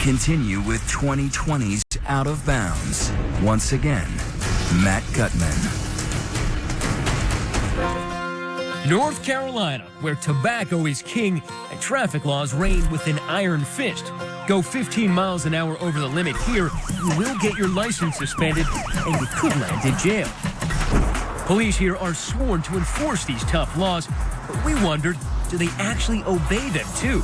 continue with 2020's Out of Bounds. Once again, Matt Gutman. North Carolina, where tobacco is king and traffic laws reign with an iron fist. Go 15 miles an hour over the limit here, you will get your license suspended and you could land in jail. Police here are sworn to enforce these tough laws, but we wondered, do they actually obey them too?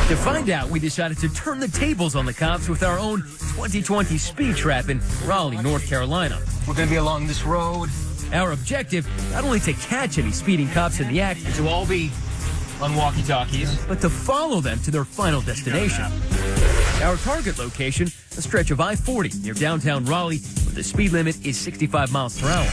To find out, we decided to turn the tables on the cops with our own 2020 speed trap in Raleigh, North Carolina. We're going to be along this road. Our objective, not only to catch any speeding cops in the act, to all be on walkie-talkies, but to follow them to their final destination. Our target location, a stretch of I-40 near downtown Raleigh, where the speed limit is 65 miles per hour.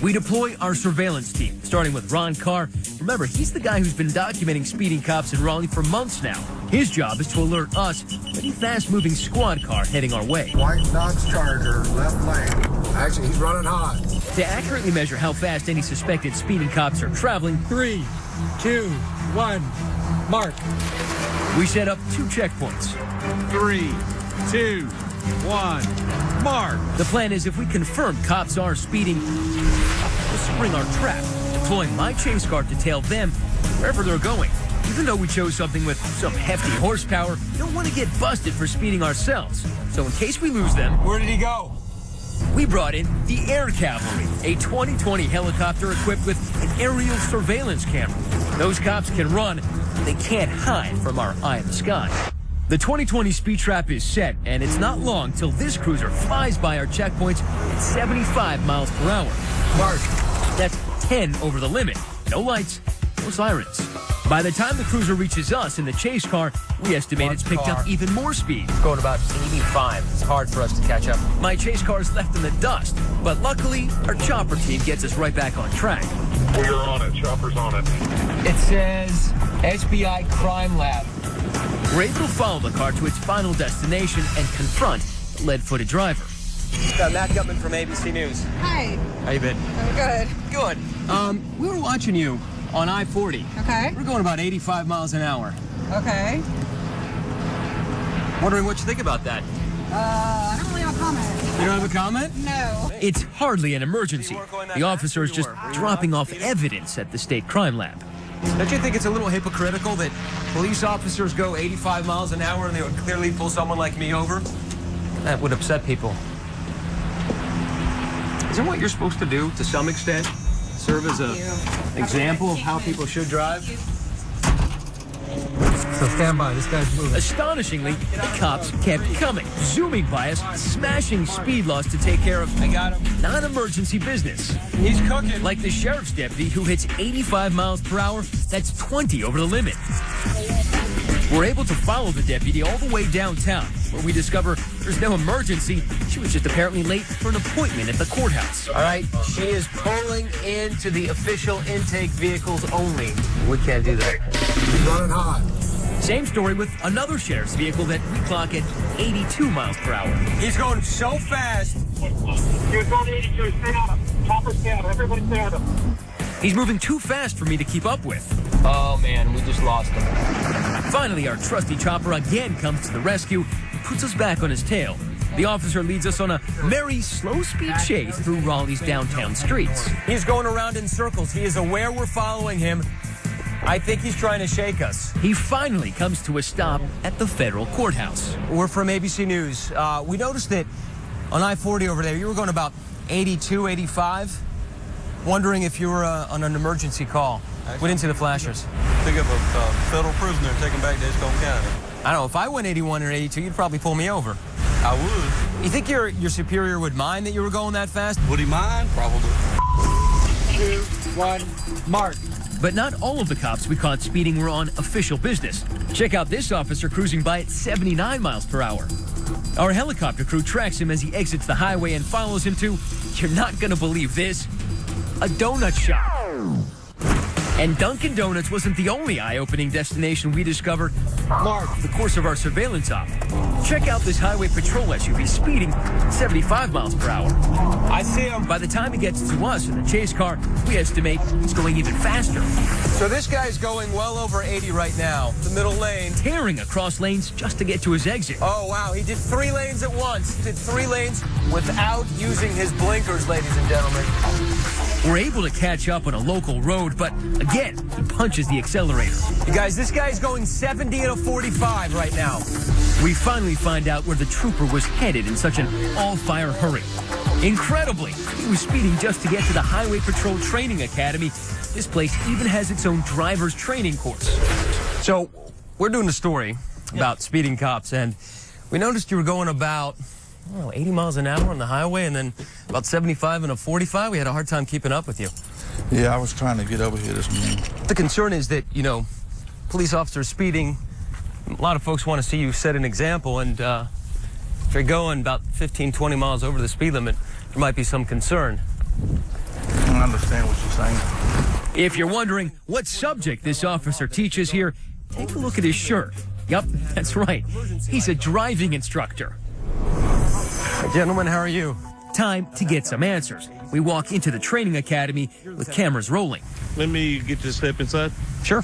We deploy our surveillance team, starting with Ron Carr. Remember, he's the guy who's been documenting speeding cops in Raleigh for months now. His job is to alert us of any fast-moving squad car heading our way. White Dodge Charger, left lane. Actually, he's running hot. To accurately measure how fast any suspected speeding cops are traveling, 3, 2, 1, mark. We set up 2 checkpoints. 3, 2, 1, mark. The plan is if we confirm cops are speeding, we'll spring our trap, deploying my chase car to tail them wherever they're going. Even though we chose something with some hefty horsepower, we don't want to get busted for speeding ourselves. So in case we lose them... Where did he go? We brought in the Air Cavalry, a 2020 helicopter equipped with an aerial surveillance camera. Those cops can run, but they can't hide from our eye in the sky. The 2020 speed trap is set, and it's not long till this cruiser flies by our checkpoints at 75 miles per hour. Mark, that's 10 over the limit. No lights, no sirens. By the time the cruiser reaches us in the chase car, we estimate it's picked up even more speed. Going about 85. It's hard for us to catch up. My chase car is left in the dust, but luckily, our chopper team gets us right back on track. We're on it. Chopper's on it. It says SBI Crime Lab. We're able to follow the car to its final destination and confront the lead-footed driver. Matt Gutman from ABC News. Hi. How you been? I'm good. Good. We were watching you on I-40. Okay. We're going about 85 miles an hour. Okay. Wondering what you think about that. I don't really have a comment. You don't have a comment? No. It's hardly an emergency. The officer is just dropping off evidence at the state crime lab. Don't you think it's a little hypocritical that police officers go 85 miles an hour and they would clearly pull someone like me over? That would upset people. Isn't what you're supposed to do, to some extent, serve as an example of how people should drive? So stand by. This guy's moving. Astonishingly, the cops kept coming, zooming by us, smashing speed laws to take care of non-emergency business. He's cooking. Like the sheriff's deputy who hits 85 miles per hour, that's 20 over the limit. We're able to follow the deputy all the way downtown, where we discover there's no emergency. She was just apparently late for an appointment at the courthouse. All right, she is pulling into the official intake vehicles only. We can't do that. He's running hot. Same story with another sheriff's vehicle that we clock at 82 miles per hour. He's going so fast. He was going 82. Stay on him. Chopper, stay on him. Everybody stay on him. He's moving too fast for me to keep up with. Oh, man, we just lost him. Finally, our trusty chopper again comes to the rescue and puts us back on his tail. The officer leads us on a merry, slow-speed chase through Raleigh's downtown streets. He's going around in circles. He is aware we're following him. I think he's trying to shake us. He finally comes to a stop at the federal courthouse. We're from ABC News. We noticed that on I-40 over there, you were going about 82, 85. Wondering if you were on an emergency call. We didn't see the flashers. Pick up a federal prisoner and take him back to Edgecombe County. I don't know. If I went 81 or 82, you'd probably pull me over. I would. You think your superior would mind that you were going that fast? Would he mind? Probably. 2, 1, mark. But not all of the cops we caught speeding were on official business. Check out this officer cruising by at 79 miles per hour. Our helicopter crew tracks him as he exits the highway and follows him to, you're not going to believe this, a donut shop. And Dunkin' Donuts wasn't the only eye-opening destination we discovered Mark. over the course of our surveillance op. Check out this highway patrol SUV speeding 75 miles per hour. I see him. By the time he gets to us in the chase car, we estimate he's going even faster, So this guy's going well over 80 right now, the middle lane. tearing across lanes just to get to his exit. Oh, wow. He did 3 lanes at once. Did 3 lanes without using his blinkers, ladies and gentlemen. We're able to catch up on a local road, but again, he punches the accelerator. You guys, this guy's going 70 in a 45 right now. We finally find out where the trooper was headed in such an all-fire hurry. Incredibly, he was speeding just to get to the Highway Patrol Training Academy. This place even has its own driver's training course. So we're doing a story about speeding cops, and we noticed you were going about 80 miles an hour on the highway, and then about 75 in a 45. We had a hard time keeping up with you. Yeah, I was trying to get over here this morning. The concern is that, you know, police officers speeding, a lot of folks want to see you set an example, and if you're going about 15, 20 miles over the speed limit, there might be some concern. I understand what you're saying. If you're wondering what subject this officer teaches here, take a look at his shirt. Yup, that's right. He's a driving instructor. Gentlemen, how are you? Time to get some answers. We walk into the training academy with cameras rolling. Let me get you to step inside. Sure.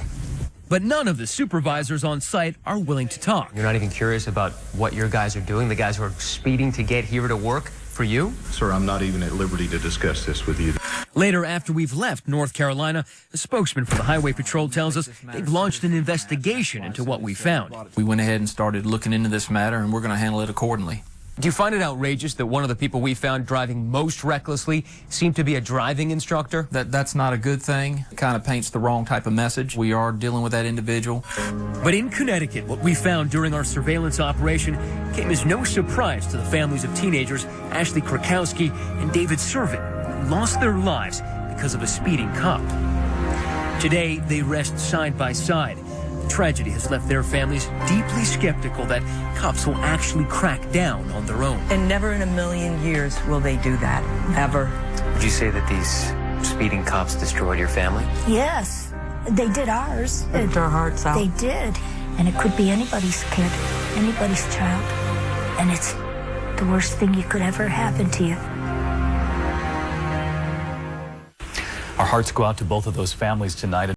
But none of the supervisors on site are willing to talk. You're not even curious about what your guys are doing, the guys who are speeding to get here to work for you? Sir, I'm not even at liberty to discuss this with you. Later, after we've left North Carolina, a spokesman for the Highway Patrol tells us they've launched an investigation into what we found. We went ahead and started looking into this matter, and we're going to handle it accordingly. Do you find it outrageous that one of the people we found driving most recklessly seemed to be a driving instructor? That's not a good thing. It kind of paints the wrong type of message. We are dealing with that individual. But in Connecticut, what we found during our surveillance operation came as no surprise to the families of teenagers Ashley Krakowski and David Servin, who lost their lives because of a speeding cop. Today, they rest side by side. Tragedy has left their families deeply skeptical that cops will actually crack down on their own. And never in a million years will they do that. Never. Would you say that these speeding cops destroyed your family? Yes, they did ours. Ripped our hearts out. They did. And it could be anybody's kid, anybody's child. And it's the worst thing you could ever happen to you. Our hearts go out to both of those families tonight.